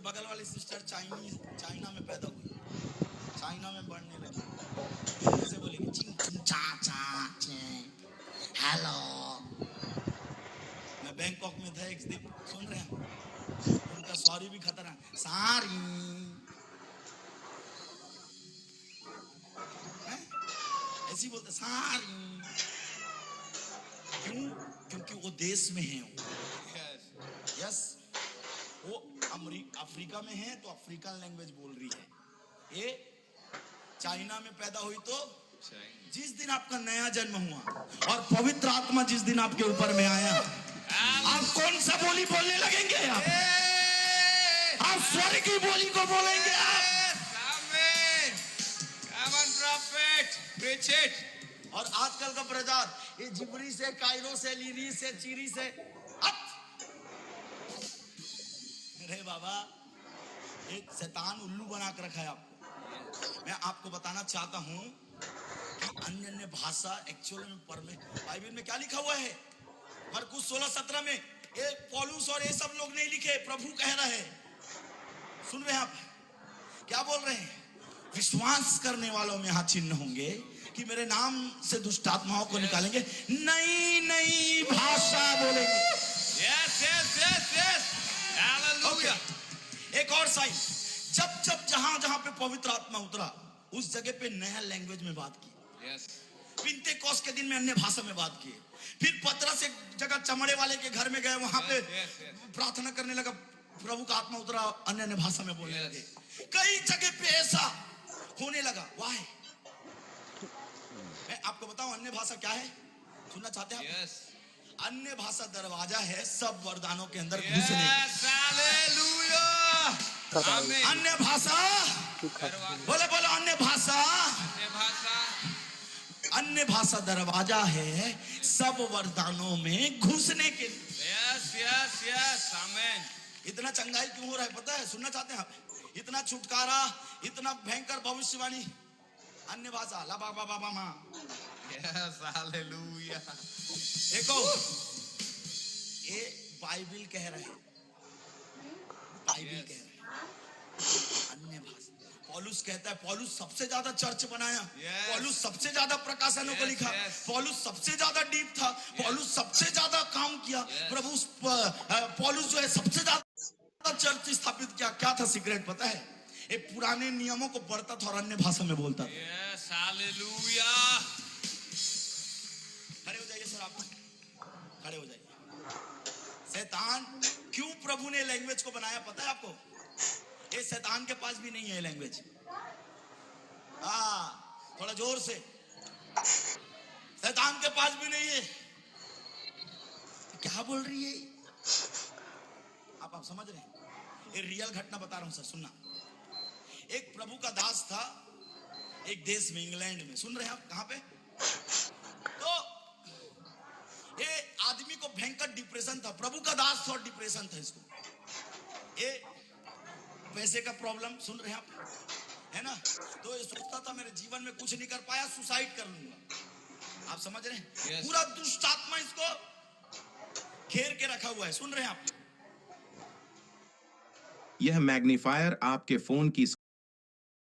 बगल वाली sister China में पैदा हुई, चाइना में बढ़ने लगी, ऐसे बोलेगी चिंग चिंग चा चा चे हेलो। मैं बैंकॉक में था एक दिन, सुन रहे हैं, उनका सॉरी भी खतरा, सॉरी, ऐसी बोलते सॉरी। क्यों? क्योंकि वो देश में है, यस, वो अफ्रीका में है तो अफ्रीकन लैंग्वेज बोल रही है। ये चाइना में पैदा हुई तो जिस दिन आपका नया जन्म हुआ और पवित्र आत्मा जिस दिन आपके ऊपर में आया, आप कौन सा बोली बोलने लगेंगे? आप स्वर्ग की बोली को बोलेंगे। आप और आजकल का प्रचार ये जिब्री से, कायरो से, लीरी से, चीरी से, अरे बाबा, एक शैतान उल्लू बना कर रखा है आपको। मैं आपको बताना चाहता हूं कि अन्य अन्य भाषा एक्चुअल में बाइबल में क्या लिखा हुआ है? मरकुस 16:17 में ये पौलुस और ये सब लोग नहीं लिखे, प्रभु कह रहे हैं। सुन रहे हैं आप क्या बोल रहे हैं? विश्वास करने वालों में यहाँ चिन्ह होंगे कि मेरे नाम से दुष्ट आत्माओं को निकालेंगे, नई नई भाषा बोलेंगे। Yes yes yes yes, hallelujah. एक और साइन, जब जब जहां जहां पे पवित्र आत्मा उतरा उस जगह पे नया लैंग्वेज में बात की। यस, पिन्तेकोस्त के दिन में अन्य भाषा में बात की। फिर पतरस एक जगह चमड़े वाले के घर में गए, वहां पे प्रार्थना करने लगा, प्रभु का आत्मा उतरा, अन्य अन्य भाषा में बोलने लगे। कई जगह पे ऐसा होने लगा। वाह, मैं आपको बताऊं अन्य भाषा क्या है, सुनना चाहते हैं आप? अन्य भाषा दरवाजा है सब वरदानों के अंदर घुसने। हालेलुया, आमीन। अन्य भाषा, बोले बोलो अन्य भाषा, अन्य भाषा दरवाजा है सब वरदानों में घुसने के लिए। यस यस यस, आमीन। इतना चंगाई क्यों हो रहा है पता है? सुनना चाहते हैं आप? इतना छुटकारा, इतना भयंकर भविष्यवाणी, अन्य भाषा, ला बाबा बाबा माँ। Yes, hallelujah. देखो, ये बाइबल कह रहे हैं, बाइबल कह रहे हैं अन्य भाषा। पौलुस कहता है, पौलुस सबसे ज्यादा चर्च बनाया, पौलुस सबसे ज्यादा प्रकाशनों को लिखा, पौलुस सबसे ज्यादा डीप था, पौलुस सबसे ज्यादा काम किया। प्रभु पौलुस जो है सबसे ज्यादा चर्च स्थापित किया। क्या था सीक्रेट पता है? ये पुराने नियमों को पढ़ता था और अन्य भाषा में बोलता था। Yes, hallelujah. खड़े हो जाइए सर, आप खड़े हो जाइए। शैतान क्यों प्रभु ने लैंग्वेज को बनाया पता है आपको? ये शैतान के पास भी नहीं है लैंग्वेज। थोड़ा जोर से, शैतान के पास भी नहीं है। क्या बोल रही है आप समझ रहे हैं? ये रियल घटना बता रहा हूं सर, सुनना। एक प्रभु का दास था एक देश में, इंग्लैंड में। सुन रहे हैं आप? कहां पे? तो ये आदमी को भयंकर डिप्रेशन था। प्रभु का दास था और डिप्रेशन था इसको। ये पैसे का प्रॉब्लम, सुन रहे हैं आप, है ना? तो ये सोचता था मेरे जीवन में कुछ नहीं कर पाया, सुसाइड कर लूंगा। आप समझ रहे हैं? पूरा दुष्ट आत्मा इसको घेर के रखा हुआ है। सुन रहे हैं आप? यह मैग्नीफायर आपके फोन की